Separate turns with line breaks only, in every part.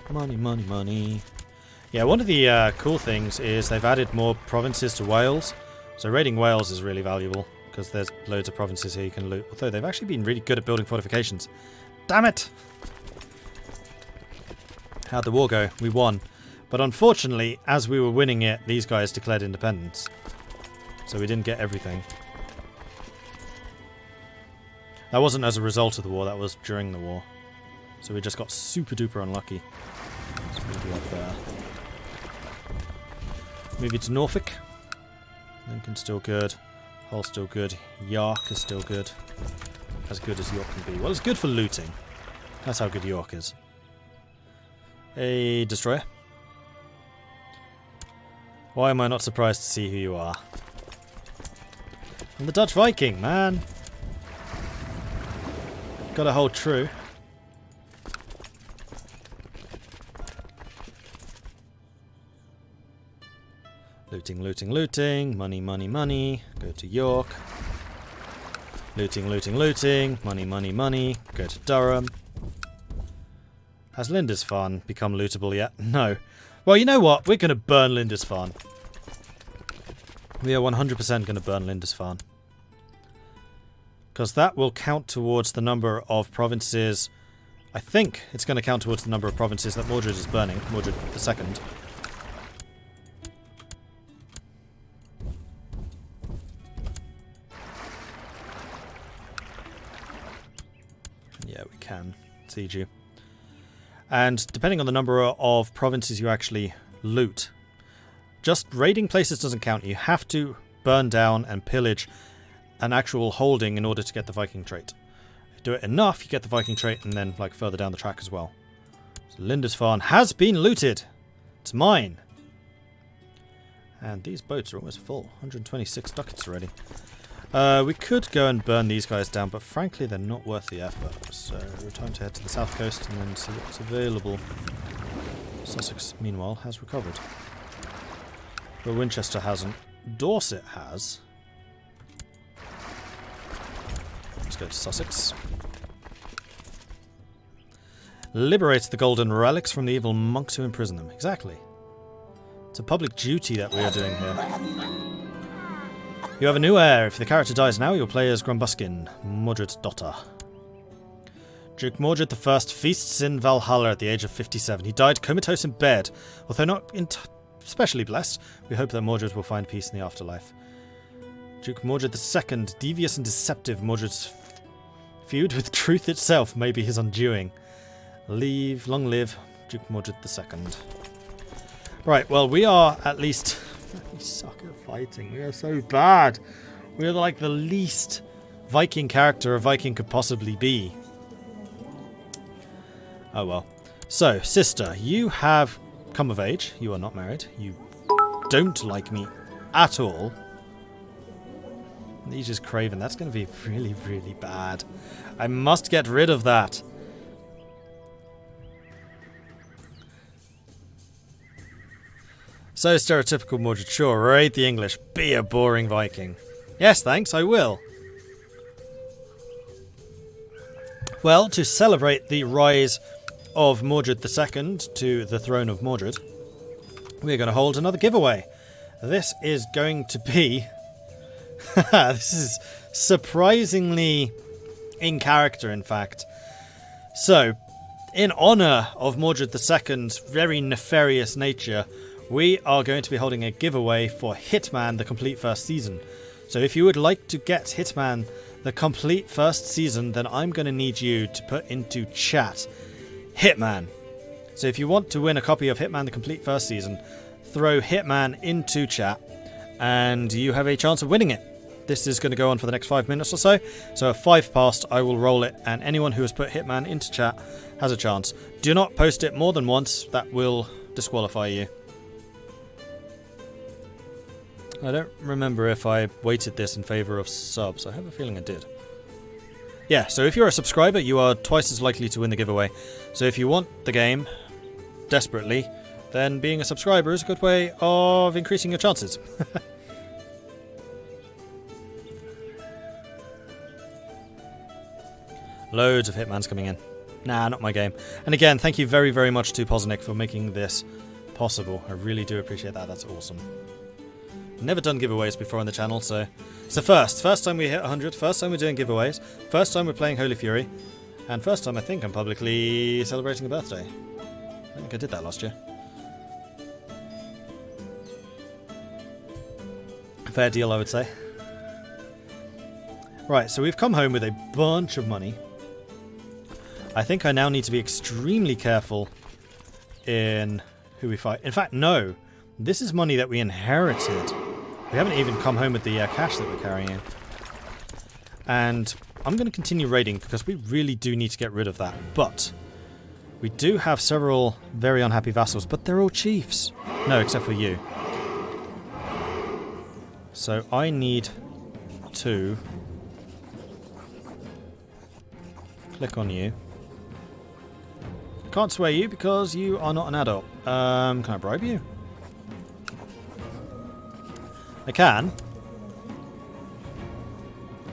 Money, money, money. Yeah, one of the cool things is they've added more provinces to Wales. So raiding Wales is really valuable, because there's loads of provinces here you can loot. Although they've actually been really good at building fortifications. Damn it! How'd the war go? We won. But unfortunately, as we were winning it, these guys declared independence. So we didn't get everything. That wasn't as a result of the war, that was during the war. So we just got super duper unlucky. So move you up there. Move you to Norfolk. Lincoln's still good. Hull's still good. York is still good. As good as York can be. Well, it's good for looting. That's how good York is. A destroyer. Why am I not surprised to see who you are? I'm the Dutch Viking, man. Gotta hold true. Looting, looting, looting. Money, money, money. Go to York. Looting, looting, looting. Money, money, money. Go to Durham. Has Lindisfarne become lootable yet? No. Well, you know what? We're going to burn Lindisfarne. We are 100% going to burn Lindisfarne. Because that will count towards the number of provinces. I think it's going to count towards the number of provinces that Mordred is burning. Mordred II. Yeah, we can siege you. And depending on the number of provinces you actually loot, just raiding places doesn't count. You have to burn down and pillage an actual holding in order to get the Viking trait. If you do it enough, you get the Viking trait, and then like further down the track as well. So Lindisfarne has been looted. It's mine. And these boats are almost full. 126 ducats already. We could go and burn these guys down, but frankly they're not worth the effort. So time to head to the south coast and then see what's available. Sussex, meanwhile, has recovered. But Winchester hasn't. Dorset has. Let's go to Sussex. Liberate the golden relics from the evil monks who imprison them. Exactly. It's a public duty that we are doing here. You have a new heir. If the character dies now, you'll play as Grumbuskin, Mordred's daughter. Duke Mordred I feasts in Valhalla at the age of 57. He died comatose in bed. Although not especially blessed, we hope that Mordred will find peace in the afterlife. Duke Mordred II, devious and deceptive, Mordred's feud with truth itself may be his undoing. Long live Duke Mordred II. Right, well, we are at least... We suck at fighting. We are so bad. We are like the least Viking character a Viking could possibly be. Oh well. So, sister, you have come of age. You are not married. You don't like me at all. Liege's Craven. That's going to be really, really bad. I must get rid of that. So stereotypical Mordred. Sure, raid the English. Be a boring Viking. Yes, thanks, I will. Well, to celebrate the rise of Mordred II to the throne of Mordred, we're going to hold another giveaway. This is going to be... this is surprisingly in character, in fact. So, in honour of Mordred II's very nefarious nature, we are going to be holding a giveaway for Hitman the complete first season. So if you would like to get Hitman the complete first season, then I'm going to need you to put into chat Hitman. So if you want to win a copy of Hitman the complete first season, throw Hitman into chat and you have a chance of winning it. This is going to go on for the next 5 minutes or so. So at 5 past, I will roll it, and anyone who has put Hitman into chat has a chance. Do not post it more than once. That will disqualify you. I don't remember if I weighted this in favour of subs. I have a feeling I did. Yeah, so if you're a subscriber, you are twice as likely to win the giveaway. So if you want the game desperately, then being a subscriber is a good way of increasing your chances. Loads of Hitmans coming in. Nah, not my game. And again, thank you very, very much to Poznik for making this possible. I really do appreciate that. That's awesome. Never done giveaways before on the channel, so it's a first. First time we hit 100, first time we're doing giveaways, first time we're playing Holy Fury, and first time I think I'm publicly celebrating a birthday. I think I did that last year. Fair deal, I would say. Right, so we've come home with a bunch of money. I think I now need to be extremely careful in who we fight. In fact, no. This is money that we inherited. We haven't even come home with the cash that we're carrying. And I'm going to continue raiding because we really do need to get rid of that. But we do have several very unhappy vassals, but they're all chiefs. No, except for you. So I need to click on you. Can't sway you because you are not an adult. Can I bribe you? I can.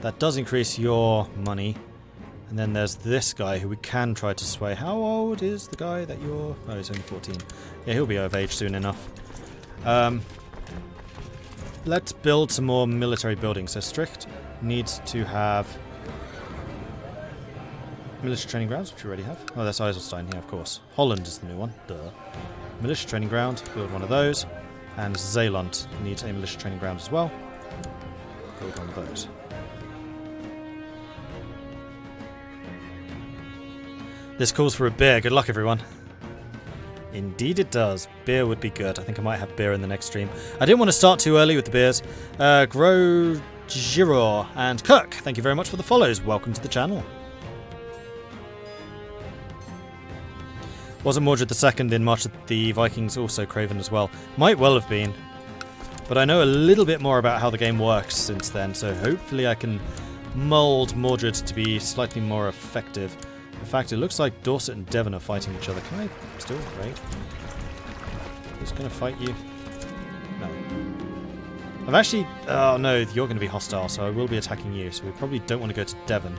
That does increase your money. And then there's this guy who we can try to sway. How old is the guy that you're... Oh, he's only 14. Yeah, he'll be of age soon enough. Let's build some more military buildings. So Strict needs to have militia training grounds, which we already have. Oh, that's Eiselstein here, of course. Holland is the new one. Duh. Militia training ground, build one of those. And Zeeland needs a militia training ground as well. Build one of those. This calls for a beer. Good luck, everyone. Indeed it does. Beer would be good. I think I might have beer in the next stream. I didn't want to start too early with the beers. Gro Giro and Kirk, thank you very much for the follows. Welcome to the channel. Wasn't Mordred II in March of the Vikings also Craven as well? Might well have been. But I know a little bit more about how the game works since then, so hopefully I can mould Mordred to be slightly more effective. In fact, it looks like Dorset and Devon are fighting each other. Can I still raid? Who's going to fight you? No. I've actually... Oh no, you're going to be hostile, so I will be attacking you, so we probably don't want to go to Devon.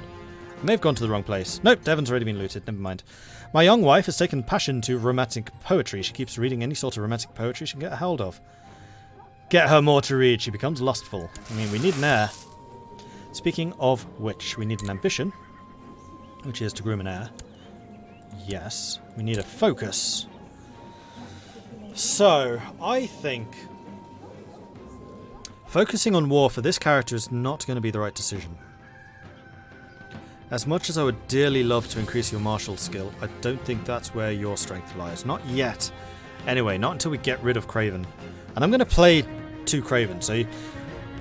I may have gone to the wrong place. Nope, Devon's already been looted. Never mind. My young wife has taken passion to romantic poetry. She keeps reading any sort of romantic poetry she can get a hold of. Get her more to read. She becomes lustful. I mean, we need an heir. Speaking of which, we need an ambition, which is to groom an heir. Yes. We need a focus. So, I think focusing on war for this character is not going to be the right decision. As much as I would dearly love to increase your martial skill, I don't think that's where your strength lies. Not yet. Anyway, not until we get rid of Craven. And I'm going to play 2 Craven. So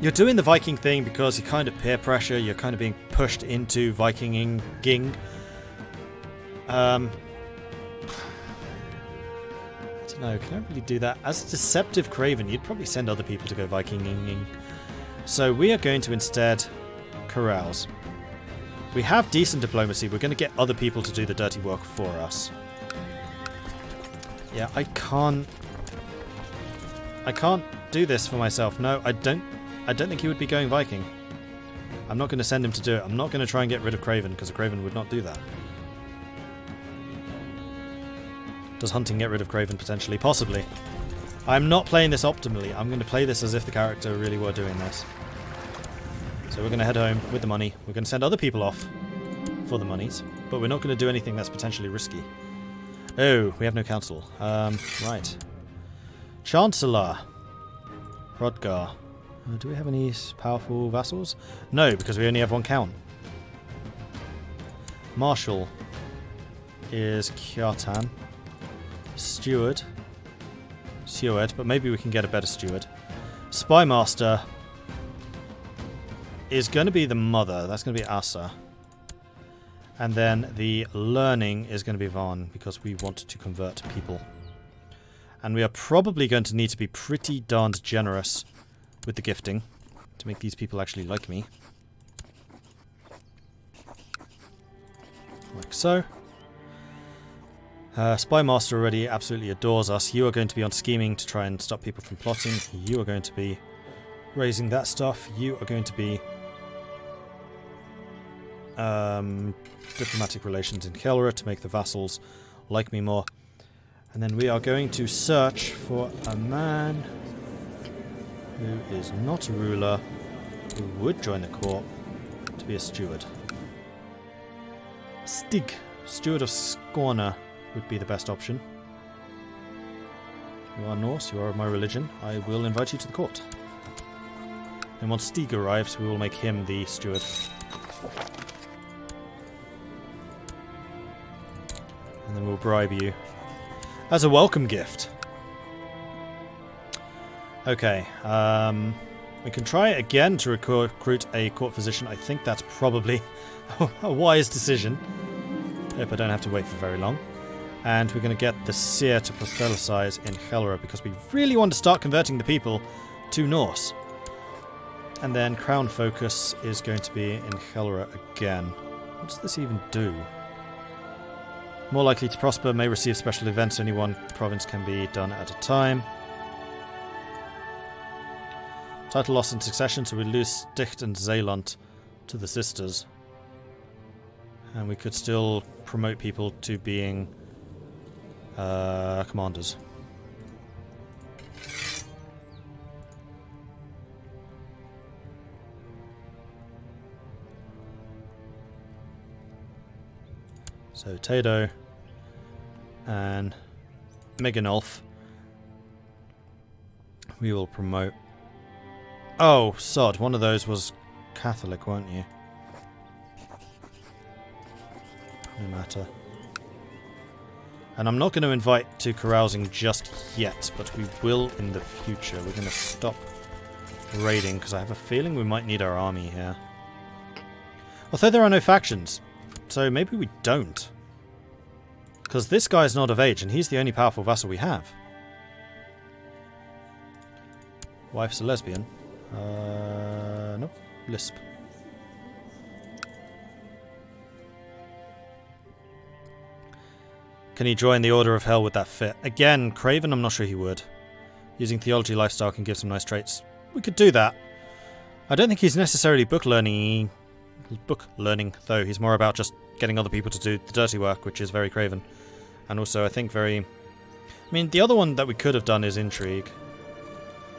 you're doing the Viking thing because you're kind of peer pressure. You're kind of being pushed into Vikinging. I don't know. Can I really do that? As a deceptive Craven, you'd probably send other people to go Vikinging. So we are going to instead carouse. We have decent diplomacy. We're going to get other people to do the dirty work for us. Yeah, I can't do this for myself. No, I don't think he would be going Viking. I'm not going to send him to do it. I'm not going to try and get rid of Craven, because a Craven would not do that. Does hunting get rid of Craven potentially? Possibly. I'm not playing this optimally. I'm going to play this as if the character really were doing this. So we're going to head home with the money. We're going to send other people off for the monies, but we're not going to do anything that's potentially risky. Oh, we have no council. Right. Chancellor. Hrodgar. Do we have any powerful vassals? No, because we only have 1 count. Marshal is Kjartan. Steward. But maybe we can get a better steward. Spymaster is going to be the mother. That's going to be Asa. And then the learning is going to be Van, because we want to convert people. And we are probably going to need to be pretty darned generous with the gifting to make these people actually like me. Like so. Spymaster already absolutely adores us. You are going to be on scheming to try and stop people from plotting. You are going to be raising that stuff. You are going to be diplomatic relations in Gelre to make the vassals like me more. And then we are going to search for a man who is not a ruler, who would join the court to be a steward. Stig, steward of Skåne, would be the best option. You are Norse, you are of my religion. I will invite you to the court. And once Stig arrives, we will make him the steward. And then we'll bribe you as a welcome gift. Okay, we can try again to recruit a court physician. I think that's probably a wise decision. Hope I don't have to wait for very long. And we're going to get the seer to proselytize in Gelre because we really want to start converting the people to Norse. And then crown focus is going to be in Gelre again. What does this even do? More likely to prosper, may receive special events. Only one province can be done at a time. Title loss in succession, so we lose Sticht and Zeeland to the sisters. And we could still promote people to being commanders. So Tado and Meganolf we will promote. Oh, sod, one of those was Catholic, weren't you? No matter. And I'm not going to invite to carousing just yet, but we will in the future. We're going to stop raiding because I have a feeling we might need our army here. Although there are no factions, so maybe we don't. Because this guy's not of age and he's the only powerful vassal we have. Wife's a lesbian. No, lisp. Can he join the Order of Hell with that fit? Again, Craven, I'm not sure he would. Using theology lifestyle can give some nice traits. We could do that. I don't think he's necessarily book learning, though. He's more about just getting other people to do the dirty work, which is very Craven. And also, I think very... I mean, the other one that we could have done is intrigue.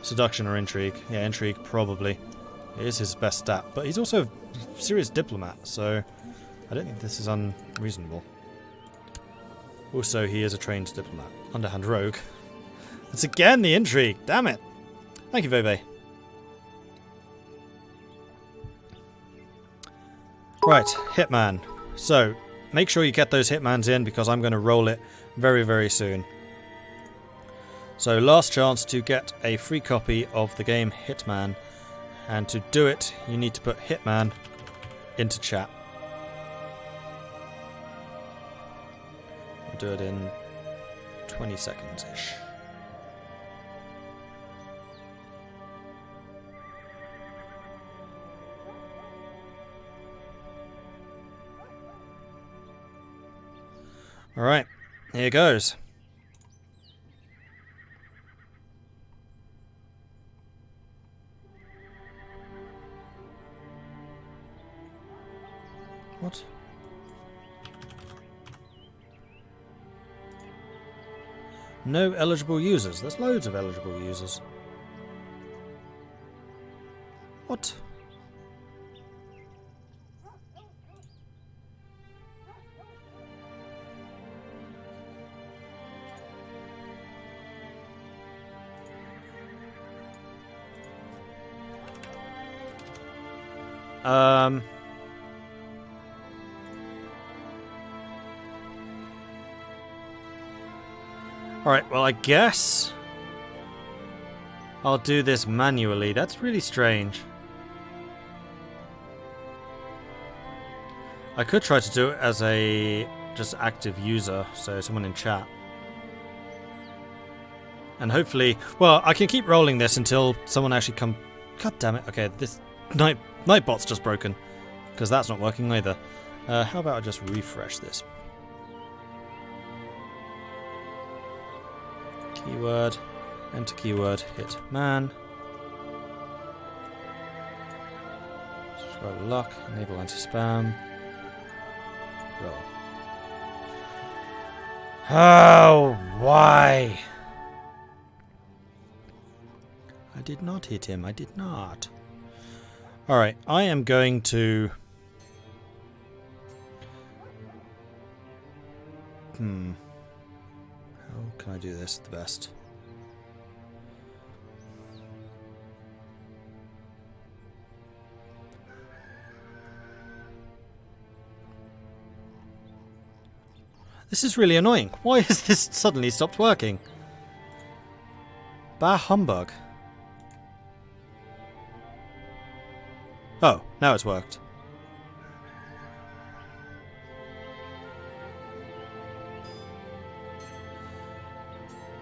Seduction or intrigue. Yeah, intrigue, probably. It is his best stat. But he's also a serious diplomat, so I don't think this is unreasonable. Also, he is a trained diplomat. Underhand rogue. It's again the intrigue. Damn it. Thank you, Vebe. Right, Hitman. So, make sure you get those Hitmans in because I'm going to roll it very, very soon. So, last chance to get a free copy of the game Hitman. And to do it, you need to put Hitman into chat. We'll do it in 20 seconds-ish. Alright, here goes. What? No eligible users. There's loads of eligible users. What? Alright, well I guess I'll do this manually. That's really strange. I could try to do it as a just active user, so someone in chat. And hopefully, well, I can keep rolling this until someone actually come. God damn it. Okay, this Nightbot's just broken because that's not working either. How about I just refresh this? Keyword, enter keyword, hit man. Subscribe luck, enable anti-spam. Roll. Oh, why? I did not hit him. I did not. Alright, I am going to... How can I do this the best? This is really annoying. Why has this suddenly stopped working? Bah humbug. Oh, now it's worked.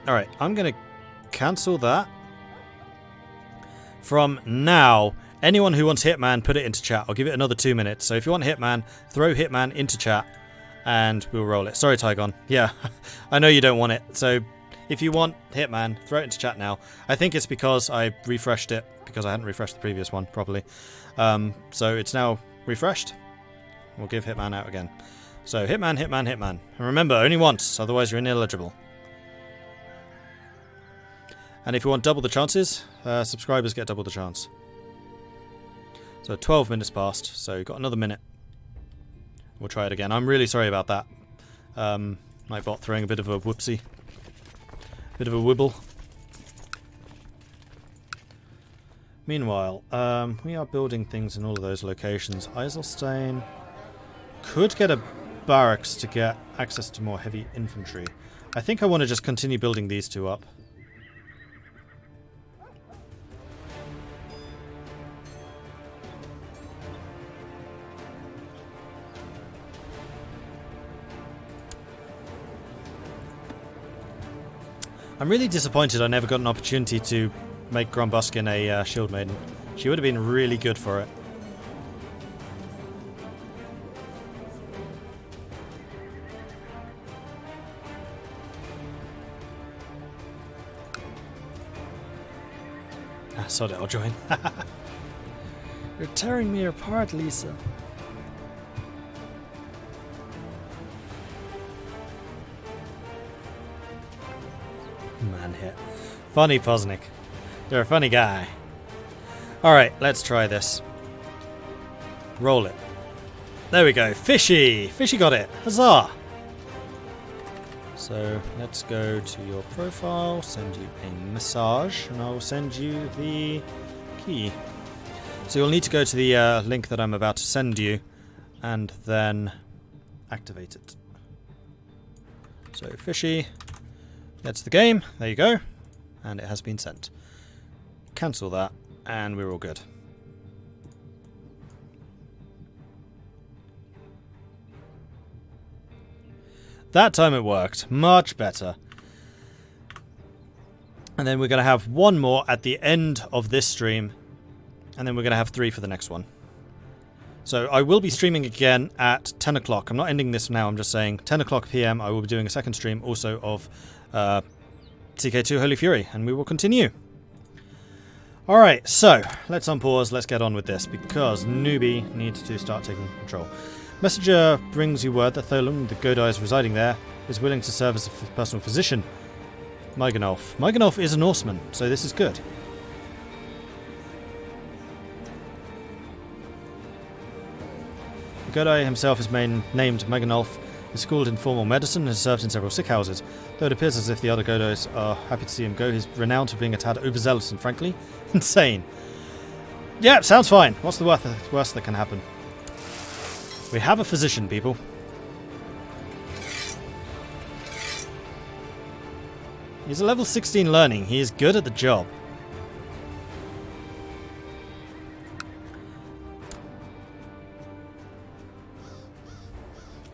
Alright, I'm going to cancel that. From now, anyone who wants Hitman, put it into chat. I'll give it another 2 minutes. So if you want Hitman, throw Hitman into chat and we'll roll it. Sorry, Tygon. Yeah, I know you don't want it. So if you want Hitman, throw it into chat now. I think it's because I refreshed it, because I hadn't refreshed the previous one properly. So it's now refreshed. We'll give Hitman out again. So Hitman, Hitman, Hitman. And remember, only once, otherwise you're ineligible. And if you want double the chances, subscribers get double the chance. So 12 minutes passed, so you've got another minute. We'll try it again. I'm really sorry about that. My bot throwing a bit of a whoopsie. Bit of a wibble. Meanwhile, we are building things in all of those locations. Eiselstein could get a barracks to get access to more heavy infantry. I think I want to just continue building these two up. I'm really disappointed I never got an opportunity to make Grumbuskin a shield maiden. She would have been really good for it. Ah, sod it, I'll join. You're tearing me apart, Lisa. Man hit. Funny, Poznik. You're a funny guy. Alright, let's try this. Roll it. There we go. Fishy! Fishy got it. Huzzah! So, let's go to your profile, send you a massage, and I'll send you the key. So you'll need to go to the link that I'm about to send you, and then activate it. So, Fishy... That's the game. There you go. And it has been sent. Cancel that, and we're all good. That time it worked. Much better. And then we're going to have one more at the end of this stream. And then we're going to have 3 for the next one. So I will be streaming again at 10 o'clock. I'm not ending this now. I'm just saying 10 o'clock PM I will be doing a second stream also of... CK2 Holy Fury, and we will continue. Alright, so let's unpause, let's get on with this, because newbie needs to start taking control. Messenger brings you word that Tholum, the Godais residing there, is willing to serve as a personal physician. Mygonolf. Mygonolf is a Norseman, so this is good. The Godai himself is named Mygonolf. Is schooled in formal medicine and has served in several sick houses. Though it appears as if the other Godais are happy to see him go, he's renowned for being a tad overzealous and, frankly, insane. Yeah, sounds fine. What's the worst that can happen? We have a physician, people. He's a level 16 learning. He is good at the job.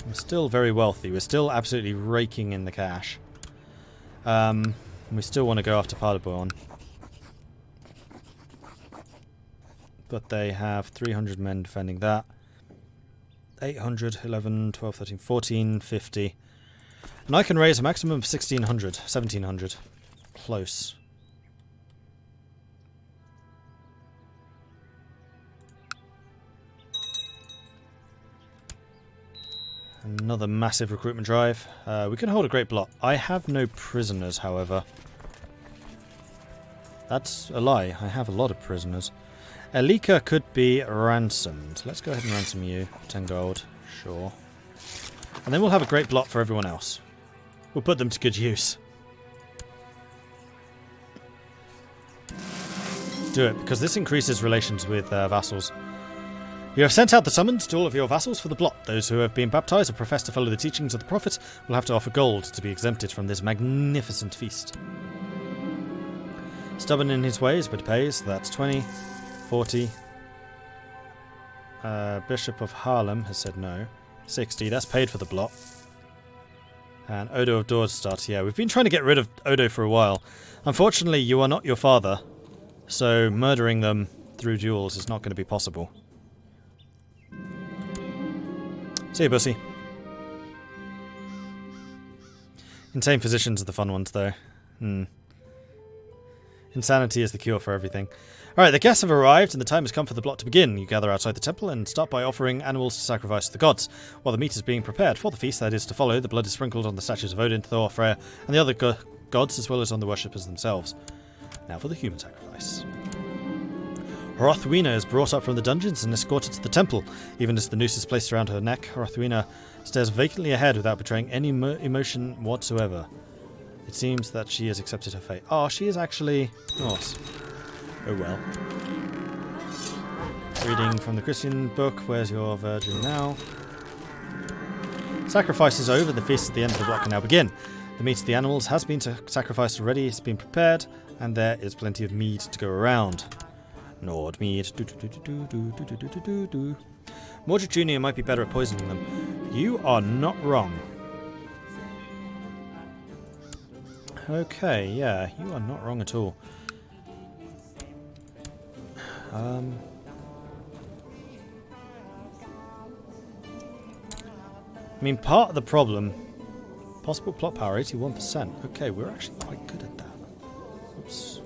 We're still very wealthy. We're still absolutely raking in the cash. We still want to go after Paderborn. But they have 300 men defending that. 800, 11, 12, 13, 14, 50. And I can raise a maximum of 1600, 1700. Close. Another massive recruitment drive. We can hold a great block. I have no prisoners, however. That's a lie. I have a lot of prisoners. Elika could be ransomed. Let's go ahead and ransom you. 10 gold. Sure. And then we'll have a great block for everyone else. We'll put them to good use. Do it, because this increases relations with vassals. You have sent out the summons to all of your vassals for the blot. Those who have been baptized or profess to follow the teachings of the prophets will have to offer gold to be exempted from this magnificent feast. Stubborn in his ways, but pays. That's 20, 40. Bishop of Haarlem has said no. 60, that's paid for the blot. And Odo of Dordstad, yeah, we've been trying to get rid of Odo for a while. Unfortunately, you are not your father, so murdering them through duels is not going to be possible. See you, Bussy. Insane positions are the fun ones, though. Insanity is the cure for everything. Alright, the guests have arrived, and the time has come for the blot to begin. You gather outside the temple and start by offering animals to sacrifice to the gods. While the meat is being prepared for the feast that is to follow, the blood is sprinkled on the statues of Odin, Thor, Freya, and the other gods, as well as on the worshippers themselves. Now for the human sacrifice. Hrothwina is brought up from the dungeons and escorted to the temple. Even as the noose is placed around her neck, Hrothwina stares vacantly ahead without betraying any emotion whatsoever. It seems that she has accepted her fate. Oh, she is actually... Oh well. Reading from the Christian book, Where's Your Virgin Now? Sacrifice is over, the feast at the end of the block can now begin. The meat of the animals has been sacrificed already, it's been prepared, and there is plenty of meat to go around. Nord mead. Mordred Jr. might be better at poisoning them. You are not wrong. Okay, yeah, you are not wrong at all. I mean, part of the problem... Possible plot power, 81%. Okay, we're actually quite good at that. Oops.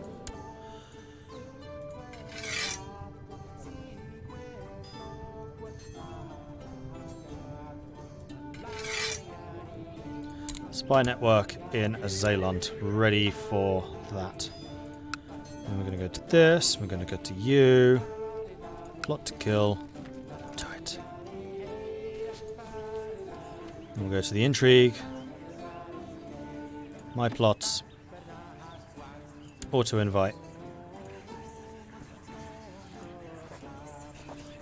Spy network in Zeeland, ready for that. And we're going to go to this, we're going to go to you. Plot to kill. Do it. And we'll go to the intrigue. My plots. Auto-invite.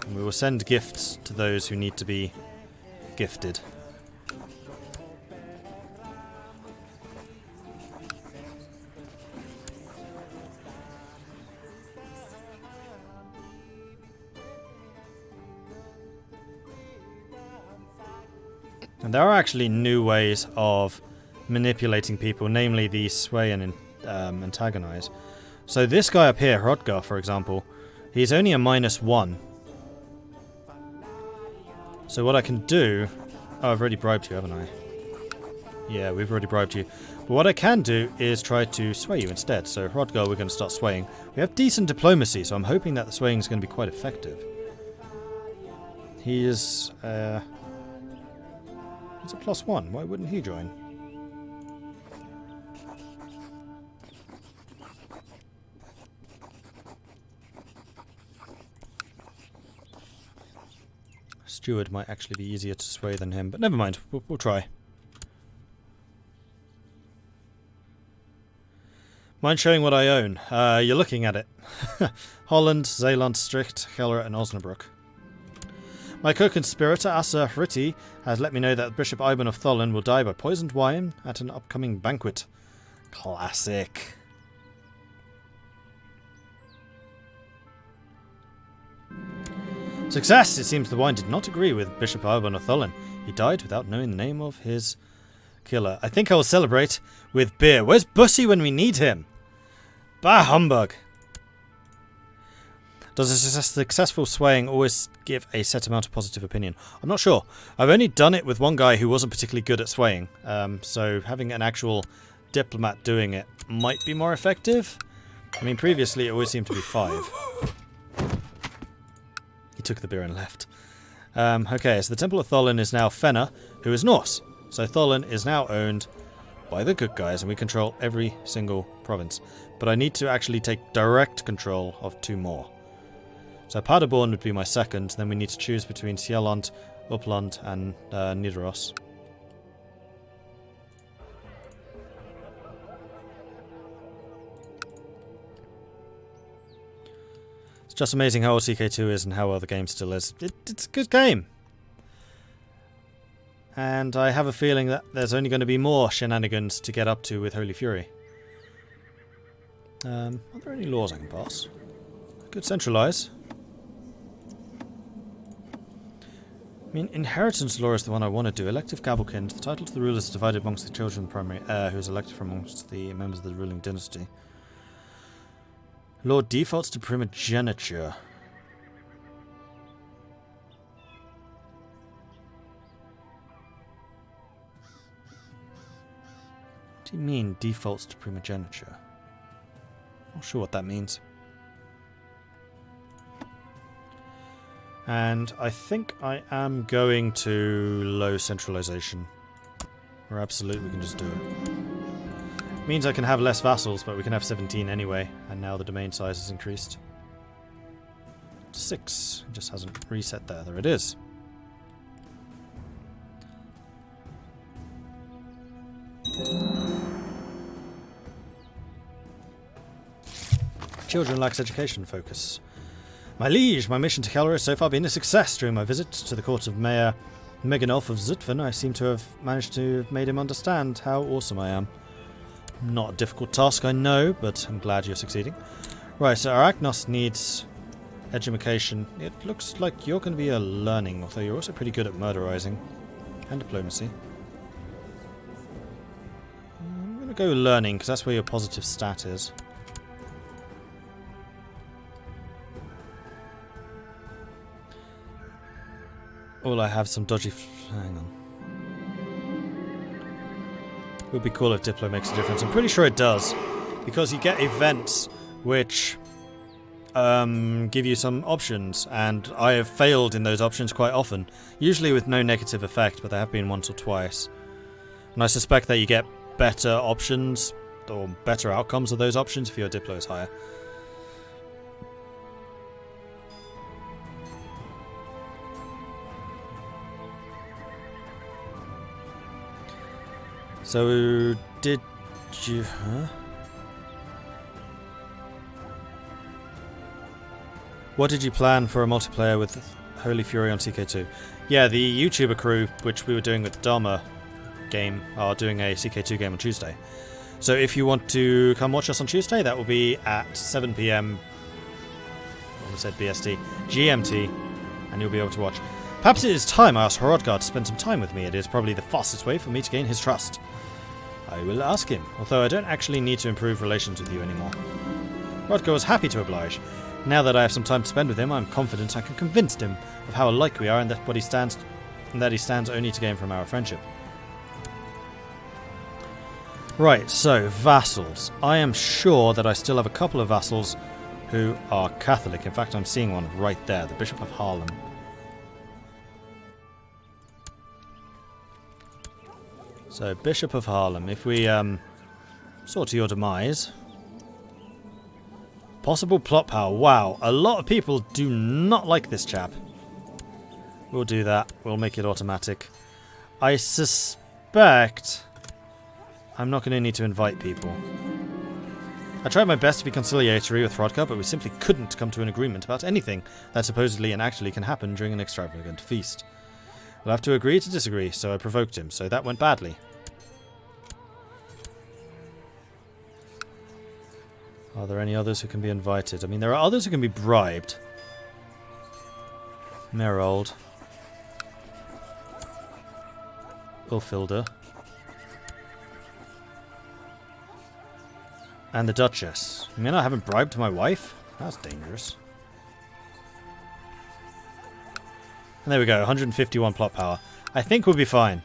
And we will send gifts to those who need to be gifted. And there are actually new ways of manipulating people, namely the sway and antagonize. So this guy up here, Hrodgar, for example, he's only a -1. So what I can do... Oh, I've already bribed you, haven't I? Yeah, we've already bribed you. But what I can do is try to sway you instead. So Hrodgar, we're going to start swaying. We have decent diplomacy, so I'm hoping that the swaying is going to be quite effective. He is... It's a +1. Why wouldn't he join? Steward might actually be easier to sway than him, but never mind. We'll try. Mind showing what I own? You're looking at it. Holland, Zeeland, Stricht, Gelre, and Osnabrück. My co-conspirator, Asa Hriti, has let me know that Bishop Ivan of Tholen will die by poisoned wine at an upcoming banquet. Classic. Success! It seems the wine did not agree with Bishop Ivan of Tholen. He died without knowing the name of his killer. I think I will celebrate with beer. Where's Bussy when we need him? Bah humbug! Does a successful swaying always give a set amount of positive opinion? I'm not sure. I've only done it with one guy who wasn't particularly good at swaying. So having an actual diplomat doing it might be more effective. I mean, previously it always seemed to be 5. He took the beer and left. Okay, so the Temple of Tholin is now Fenna, who is Norse. So Tholin is now owned by the good guys, and we control every single province. But I need to actually take direct control of 2 more. So Paderborn would be my second, then we need to choose between Sieland, Uppland, and Nidaros. It's just amazing how old CK2 is and how well the game still is. It's a good game. And I have a feeling that there's only going to be more shenanigans to get up to with Holy Fury. Are there any laws I can pass? I could centralise. I mean, inheritance law is the one I want to do. Elective Gavelkind. The title to the ruler is divided amongst the children of the primary heir, who is elected from amongst the members of the ruling dynasty. Law defaults to primogeniture. What do you mean, defaults to primogeniture? Not sure what that means. And I think I am going to low centralization. Or absolute, we can just do it. Means I can have less vassals, but we can have 17 anyway. And now the domain size has increased to 6. It just hasn't reset there. There it is. Children lacks education focus. My liege, my mission to Gelre has so far been a success. During my visit to the court of Mayor Meganolf of Zutphen, I seem to have managed to have made him understand how awesome I am. Not a difficult task, I know, but I'm glad you're succeeding. Right, so Arachnos needs education. It looks like you're going to be a learning, although you're also pretty good at murderizing and diplomacy. I'm going to go learning, because that's where your positive stat is. All I have some dodgy... hang on. It would be cool if Diplo makes a difference. I'm pretty sure it does. Because you get events which give you some options. And I have failed in those options quite often. Usually with no negative effect, but there have been once or twice. And I suspect that you get better options or better outcomes of those options if your Diplo is higher. So, did you... Huh? What did you plan for a multiplayer with Holy Fury on CK2? Yeah, the YouTuber crew, which we were doing with Dharma game, are doing a CK2 game on Tuesday. So if you want to come watch us on Tuesday, that will be at 7 PM, I almost said BST, GMT, and you'll be able to watch. Perhaps it is time I asked Hrodgaard to spend some time with me. It is probably the fastest way for me to gain his trust. I will ask him, although I don't actually need to improve relations with you anymore. Hrodgaard was happy to oblige. Now that I have some time to spend with him, I'm confident I can convince him of how alike we are and that he stands only to gain from our friendship. Right, so vassals. I am sure that I still have a couple of vassals who are Catholic. In fact, I'm seeing one right there, the Bishop of Haarlem. So, Bishop of Haarlem, if we sort to your demise. Possible plot power. Wow, a lot of people do not like this chap. We'll do that. We'll make it automatic. I suspect I'm not going to need to invite people. I tried my best to be conciliatory with Hrodgaard, but we simply couldn't come to an agreement about anything that supposedly and actually can happen during an extravagant feast. We'll have to agree to disagree, so I provoked him, so that went badly. Are there any others who can be invited? I mean, there are others who can be bribed. Merold. Ulfilda. And the Duchess. You mean I haven't bribed my wife? That's dangerous. And there we go, 151 plot power. I think we'll be fine.